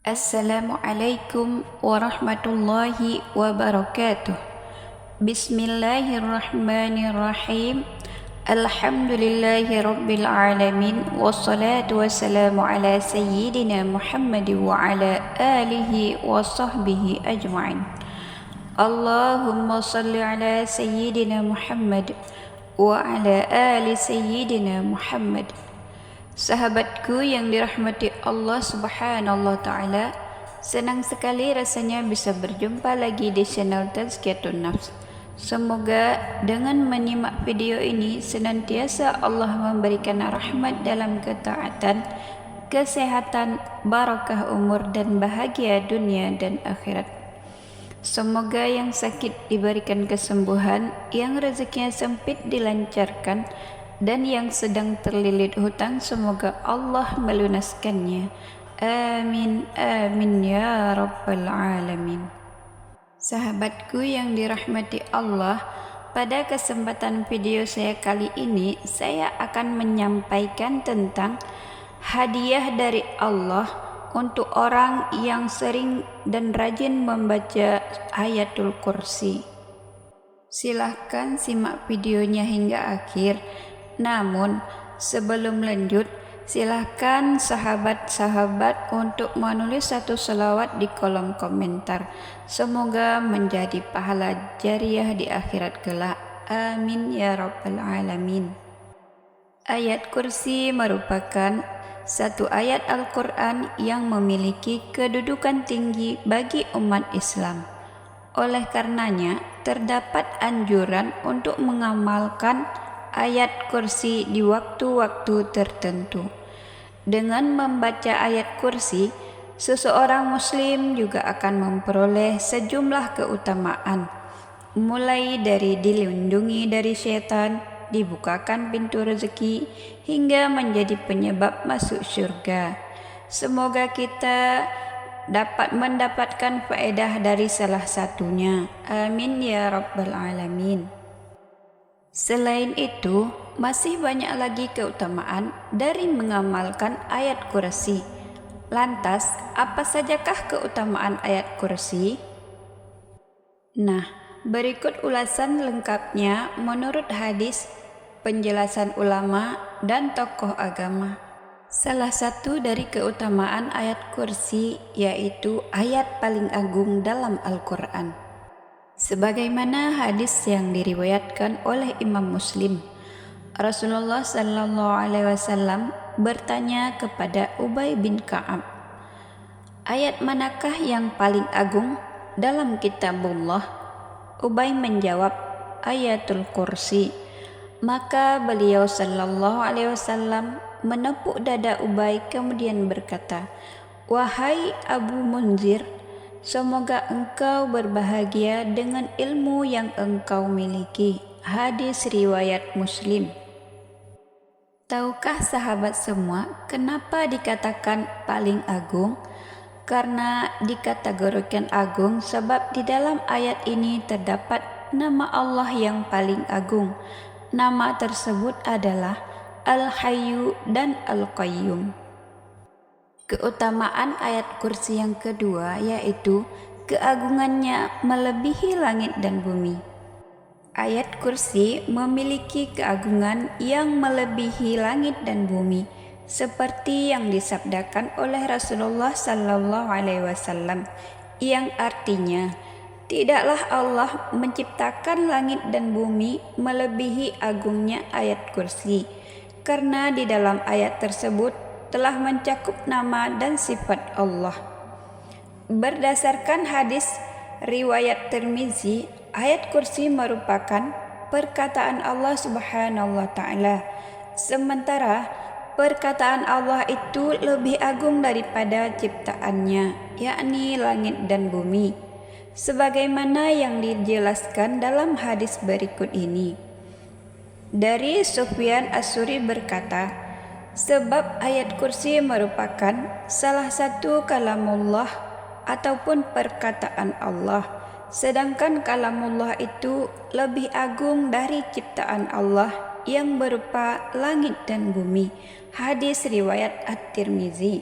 Assalamualaikum warahmatullahi wabarakatuh. Bismillahirrahmanirrahim. Alhamdulillahi rabbil alamin. Wassalatu wassalamu ala sayyidina Muhammad wa ala alihi wa sahbihi ajma'in. Allahumma salli ala sayyidina Muhammad wa ala ali sayyidina Muhammad. Sahabatku yang dirahmati Allah Subhanahu wa Ta'ala, senang sekali rasanya bisa berjumpa lagi di channel Tazkiyatun Nafs. Semoga dengan menyimak video ini senantiasa Allah memberikan rahmat dalam ketaatan, kesehatan, barakah umur dan bahagia dunia dan akhirat. Semoga yang sakit diberikan kesembuhan, yang rezekinya sempit dilancarkan, dan yang sedang terlilit hutang semoga Allah melunaskannya. Amin, amin ya rabbal alamin. Sahabatku yang dirahmati Allah, pada kesempatan video saya kali ini saya akan menyampaikan tentang hadiah dari Allah untuk orang yang sering dan rajin membaca ayatul kursi. Silahkan simak videonya hingga akhir. Namun sebelum lanjut, silahkan sahabat-sahabat untuk menulis satu selawat di kolom komentar. Semoga menjadi pahala jariah di akhirat kelak. Amin ya rabbal alamin. Ayat kursi merupakan satu ayat Al-Quran yang memiliki kedudukan tinggi bagi umat Islam. Oleh karenanya, terdapat anjuran untuk mengamalkan ayat kursi di waktu-waktu tertentu. Dengan membaca ayat kursi, seseorang muslim juga akan memperoleh sejumlah keutamaan, mulai dari dilindungi dari setan, dibukakan pintu rezeki, hingga menjadi penyebab masuk surga. Semoga kita dapat mendapatkan faedah dari salah satunya. Amin ya rabbal alamin. Selain itu, masih banyak lagi keutamaan dari mengamalkan ayat kursi. Lantas, apa sajakah keutamaan ayat kursi? Nah, berikut ulasan lengkapnya menurut hadis, penjelasan ulama, dan tokoh agama. Salah satu dari keutamaan ayat kursi yaitu ayat paling agung dalam Al-Quran. Sebagaimana hadis yang diriwayatkan oleh Imam Muslim, Rasulullah sallallahu alaihi wasallam bertanya kepada Ubay bin Ka'ab, "Ayat manakah yang paling agung dalam kitabullah?" Ubay menjawab, "Ayatul Kursi." Maka beliau sallallahu alaihi wasallam menepuk dada Ubay kemudian berkata, "Wahai Abu Munzir, semoga engkau berbahagia dengan ilmu yang engkau miliki." Hadis riwayat Muslim. Tahukah sahabat semua kenapa dikatakan paling agung? Karena dikategorikan agung sebab di dalam ayat ini terdapat nama Allah yang paling agung. Nama tersebut adalah Al-Hayyu dan Al-Qayyum. Keutamaan ayat kursi yang kedua yaitu keagungannya melebihi langit dan bumi. Ayat kursi memiliki keagungan yang melebihi langit dan bumi, seperti yang disabdakan oleh Rasulullah sallallahu alaihi wasallam, yang artinya, tidaklah Allah menciptakan langit dan bumi melebihi agungnya ayat kursi, karena di dalam ayat tersebut telah mencakup nama dan sifat Allah. Berdasarkan hadis riwayat Tirmizi, ayat kursi merupakan perkataan Allah Subhanahu wa Ta'ala, sementara perkataan Allah itu lebih agung daripada ciptaannya, yakni langit dan bumi, sebagaimana yang dijelaskan dalam hadis berikut ini. Dari Sufyan As-Suri berkata, sebab ayat kursi merupakan salah satu kalamullah ataupun perkataan Allah, sedangkan kalamullah itu lebih agung dari ciptaan Allah yang berupa langit dan bumi. Hadis riwayat At-Tirmizi.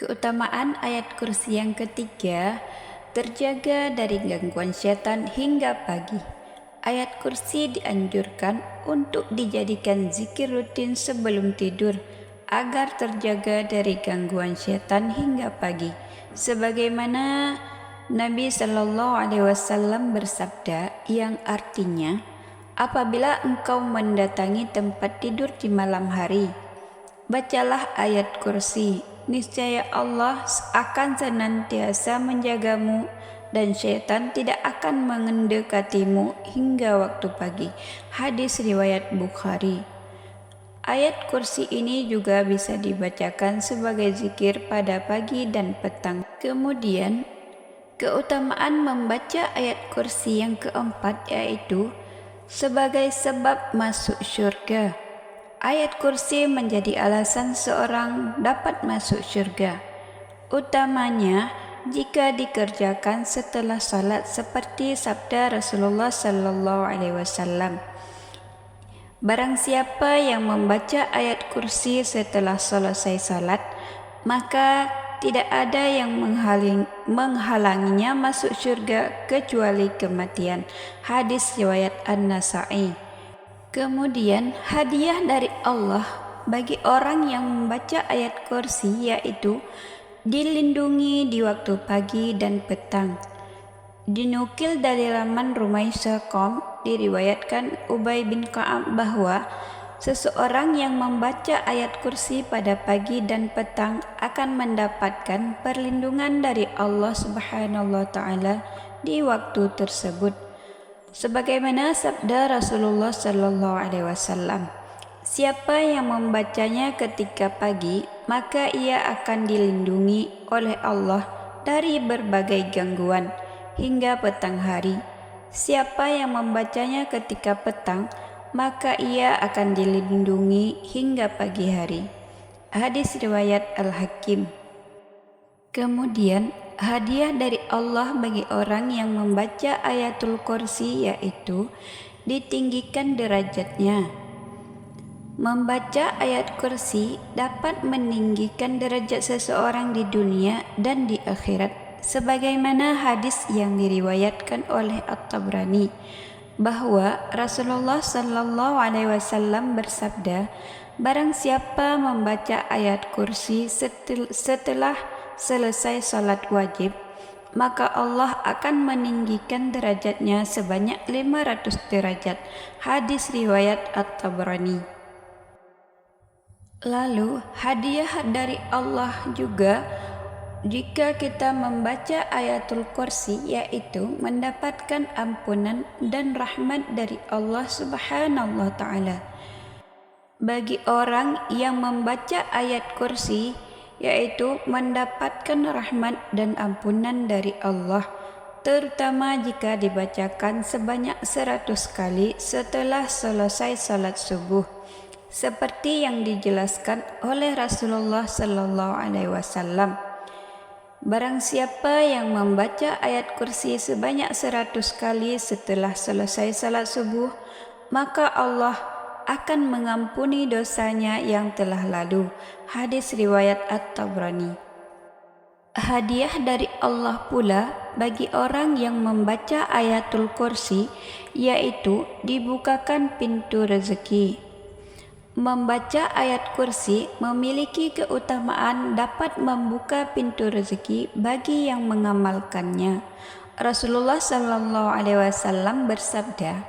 Keutamaan ayat kursi yang ketiga, terjaga dari gangguan setan hingga pagi. Ayat kursi dianjurkan untuk dijadikan zikir rutin sebelum tidur agar terjaga dari gangguan setan hingga pagi. Sebagaimana Nabi Shallallahu Alaihi Wasallam bersabda yang artinya, apabila engkau mendatangi tempat tidur di malam hari, bacalah ayat kursi, niscaya Allah akan senantiasa menjagamu dan syaitan tidak akan mendekatimu hingga waktu pagi. Hadis riwayat Bukhari. Ayat kursi ini juga bisa dibacakan sebagai zikir pada pagi dan petang. Kemudian, keutamaan membaca ayat kursi yang keempat yaitu sebagai sebab masuk syurga. Ayat kursi menjadi alasan seorang dapat masuk syurga, utamanya jika dikerjakan setelah salat seperti sabda Rasulullah sallallahu alaihi wasallam. Barang siapa yang membaca ayat kursi setelah selesai salat, maka tidak ada yang menghalanginya masuk syurga kecuali kematian. Hadis riwayat An-Nasa'i. Kemudian hadiah dari Allah bagi orang yang membaca ayat kursi yaitu dilindungi di waktu pagi dan petang. Dinukil dari laman Rumaisa.com, diriwayatkan Ubay bin Ka'ab bahwa seseorang yang membaca ayat kursi pada pagi dan petang akan mendapatkan perlindungan dari Allah Subhanahu wa taala di waktu tersebut. Sebagaimana sabda Rasulullah sallallahu alaihi wasallam, siapa yang membacanya ketika pagi, maka ia akan dilindungi oleh Allah dari berbagai gangguan hingga petang hari. Siapa yang membacanya ketika petang, maka ia akan dilindungi hingga pagi hari. Hadis riwayat Al-Hakim. Kemudian hadiah dari Allah bagi orang yang membaca ayatul kursi yaitu ditinggikan derajatnya. Membaca ayat kursi dapat meninggikan derajat seseorang di dunia dan di akhirat, sebagaimana hadis yang diriwayatkan oleh At-Tabrani bahwa Rasulullah sallallahu alaihi wasallam bersabda, barang siapa membaca ayat kursi setelah selesai salat wajib, maka Allah akan meninggikan derajatnya sebanyak 500 derajat. Hadis riwayat At-Tabrani. Lalu hadiah dari Allah juga jika kita membaca ayatul kursi yaitu mendapatkan ampunan dan rahmat dari Allah Subhanahu wa taala. Bagi orang yang membaca ayat kursi yaitu mendapatkan rahmat dan ampunan dari Allah, terutama jika dibacakan sebanyak 100 kali setelah selesai salat subuh, seperti yang dijelaskan oleh Rasulullah sallallahu alaihi wasallam. Barang siapa yang membaca ayat kursi sebanyak 100 kali setelah selesai salat subuh, maka Allah akan mengampuni dosanya yang telah lalu. Hadis riwayat At-Tabrani. Hadiah dari Allah pula bagi orang yang membaca ayatul kursi yaitu dibukakan pintu rezeki. Membaca ayat kursi memiliki keutamaan dapat membuka pintu rezeki bagi yang mengamalkannya. Rasulullah sallallahu alaihi wasallam bersabda,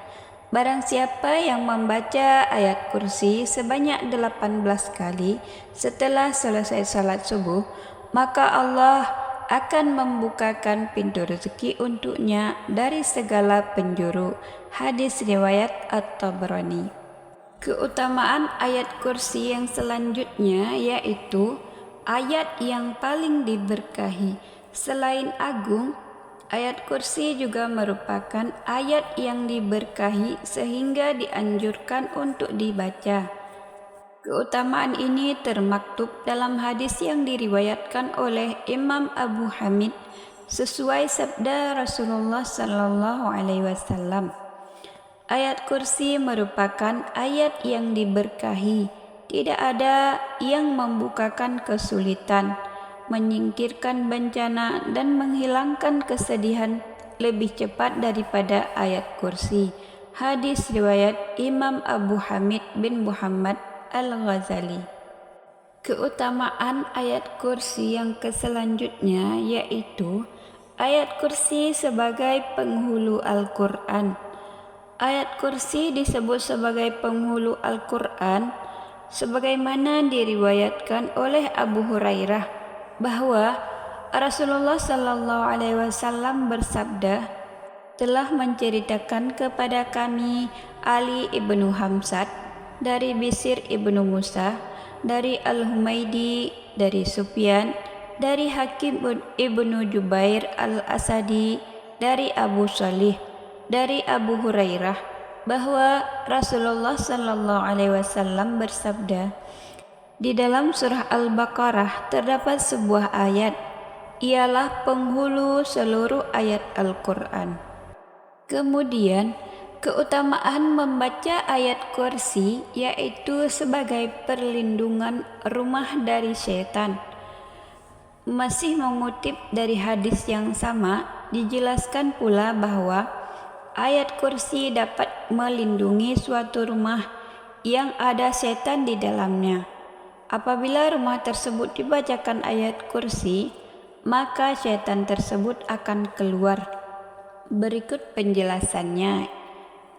barang siapa yang membaca ayat kursi sebanyak 18 kali setelah selesai salat subuh, maka Allah akan membukakan pintu rezeki untuknya dari segala penjuru. Hadis riwayat At-Tabrani. Keutamaan ayat kursi yang selanjutnya yaitu ayat yang paling diberkahi. Selain agung, ayat kursi juga merupakan ayat yang diberkahi sehingga dianjurkan untuk dibaca. Keutamaan ini termaktub dalam hadis yang diriwayatkan oleh Imam Abu Hamid sesuai sabda Rasulullah sallallahu alaihi wasallam. Ayat kursi merupakan ayat yang diberkahi. Tidak ada yang membukakan kesulitan, menyingkirkan bencana dan menghilangkan kesedihan lebih cepat daripada ayat kursi. Hadis riwayat Imam Abu Hamid bin Muhammad Al-Ghazali. Keutamaan ayat kursi yang selanjutnya yaitu ayat kursi sebagai penghulu Al-Quran. Ayat kursi disebut sebagai penghulu Al-Quran sebagaimana diriwayatkan oleh Abu Hurairah bahwa Rasulullah sallallahu alaihi wasallam bersabda, telah menceritakan kepada kami Ali ibnu Hamzat dari Bisir ibnu Musa, dari Al-Humaidi, dari Sufyan, dari Hakim ibnu Jubair al-Asadi, dari Abu Salih, dari Abu Hurairah bahwa Rasulullah sallallahu alaihi wasallam bersabda, di dalam surah Al-Baqarah terdapat sebuah ayat, ialah penghulu seluruh ayat Al-Quran. Kemudian, keutamaan membaca ayat kursi yaitu sebagai perlindungan rumah dari setan. Masih mengutip dari hadis yang sama, dijelaskan pula bahwa ayat kursi dapat melindungi suatu rumah yang ada setan di dalamnya. Apabila rumah tersebut dibacakan ayat kursi, maka setan tersebut akan keluar. Berikut penjelasannya.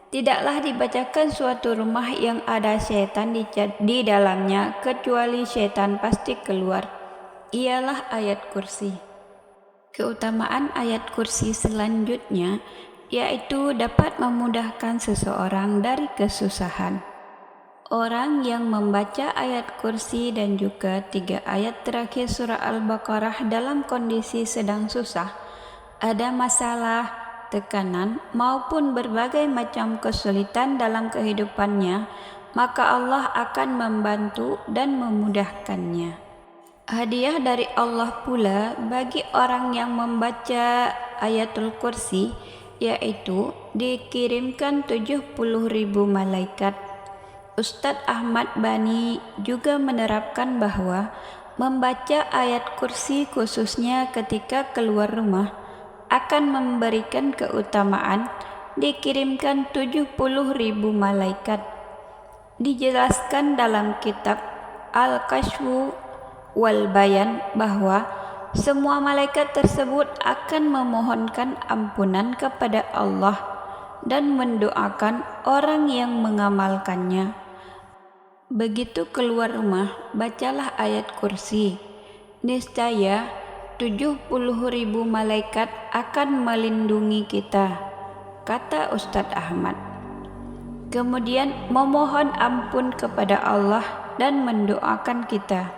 Tidaklah dibacakan suatu rumah yang ada setan di dalamnya kecuali setan pasti keluar. Ialah ayat kursi. Keutamaan ayat kursi selanjutnya yaitu dapat memudahkan seseorang dari kesusahan. Orang yang membaca ayat kursi dan juga 3 ayat terakhir surah Al-Baqarah dalam kondisi sedang susah, ada masalah, tekanan maupun berbagai macam kesulitan dalam kehidupannya, maka Allah akan membantu dan memudahkannya. Hadiah dari Allah pula bagi orang yang membaca ayatul kursi yaitu dikirimkan 70.000 malaikat. Ustadz Ahmad Bani juga menerapkan bahwa membaca ayat kursi khususnya ketika keluar rumah akan memberikan keutamaan dikirimkan 70.000 malaikat. Dijelaskan dalam kitab Al-Kashfu wal Bayan bahwa semua malaikat tersebut akan memohonkan ampunan kepada Allah dan mendoakan orang yang mengamalkannya. Begitu keluar rumah, bacalah ayat kursi. Niscaya 70.000 malaikat akan melindungi kita, kata Ustadz Ahmad. Kemudian memohon ampun kepada Allah dan mendoakan kita.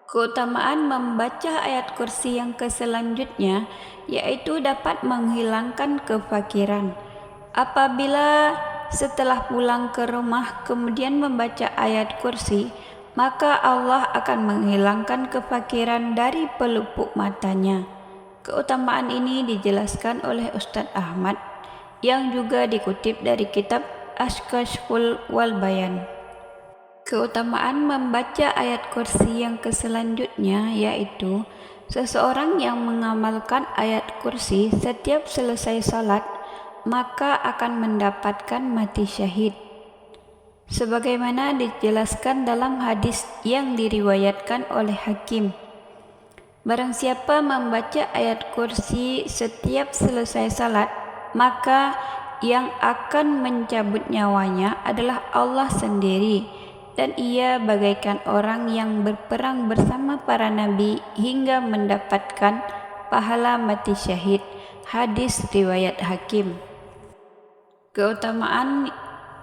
Keutamaan membaca ayat kursi yang selanjutnya yaitu dapat menghilangkan kefakiran. Apabila setelah pulang ke rumah kemudian membaca ayat kursi, maka Allah akan menghilangkan kefakiran dari pelupuk matanya. Keutamaan ini dijelaskan oleh Ustadz Ahmad yang juga dikutip dari kitab Al-Kashfu wal Bayan. Keutamaan membaca ayat kursi yang selanjutnya yaitu seseorang yang mengamalkan ayat kursi setiap selesai salat maka akan mendapatkan mati syahid. Sebagaimana dijelaskan dalam hadis yang diriwayatkan oleh Hakim. Barang siapa membaca ayat kursi setiap selesai salat, maka yang akan mencabut nyawanya adalah Allah sendiri, dan ia bagaikan orang yang berperang bersama para nabi hingga mendapatkan pahala mati syahid. Hadis riwayat Hakim. Keutamaan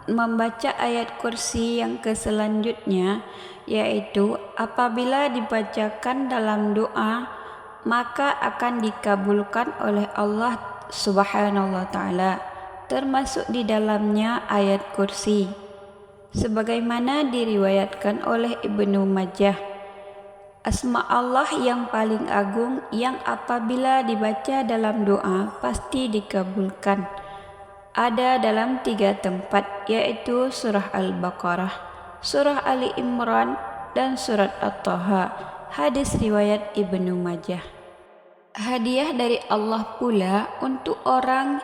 membaca ayat kursi yang selanjutnya yaitu apabila dibacakan dalam doa maka akan dikabulkan oleh Allah Subhanahu wa taala, termasuk di dalamnya ayat kursi. Sebagaimana diriwayatkan oleh Ibnu Majah, asma Allah yang paling agung yang apabila dibaca dalam doa pasti dikabulkan. Ada dalam 3 tempat yaitu surah Al-Baqarah, surah Ali Imran, dan surat At-Taha. Hadis riwayat Ibnu Majah. Hadiah dari Allah pula untuk orang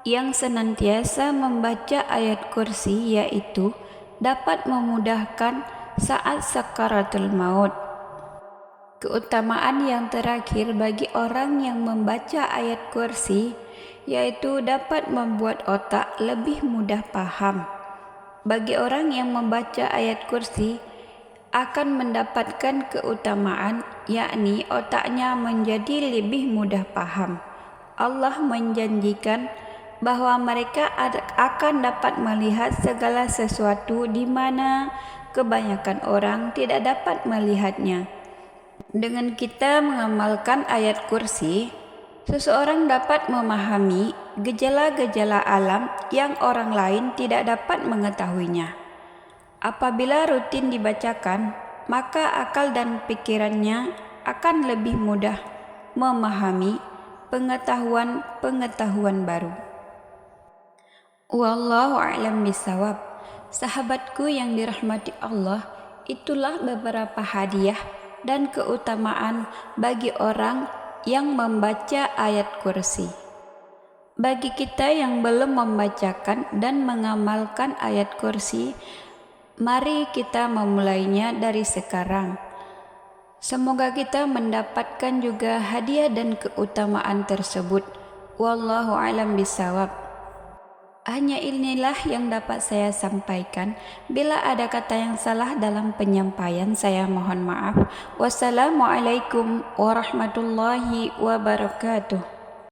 yang senantiasa membaca ayat kursi, yaitu dapat memudahkan saat sakaratul maut. Keutamaan yang terakhir bagi orang yang membaca ayat kursi, yaitu dapat membuat otak lebih mudah paham. Bagi orang yang membaca ayat kursi akan mendapatkan keutamaan, yakni otaknya menjadi lebih mudah paham. Allah menjanjikan bahwa mereka akan dapat melihat segala sesuatu di mana kebanyakan orang tidak dapat melihatnya. Dengan kita mengamalkan ayat kursi, seseorang dapat memahami gejala-gejala alam yang orang lain tidak dapat mengetahuinya. Apabila rutin dibacakan, maka akal dan pikirannya akan lebih mudah memahami pengetahuan-pengetahuan baru. Wallahu a'lam bishawab. Sahabatku yang dirahmati Allah, itulah beberapa hadiah dan keutamaan bagi orang yang membaca ayat kursi. Bagi kita yang belum membacakan dan mengamalkan ayat kursi, mari kita memulainya dari sekarang. Semoga kita mendapatkan juga hadiah dan keutamaan tersebut. Wallahu a'lam bishawab. Hanya inilah yang dapat saya sampaikan. Bila ada kata yang salah dalam penyampaian, saya mohon maaf. Wassalamualaikum warahmatullahi wabarakatuh.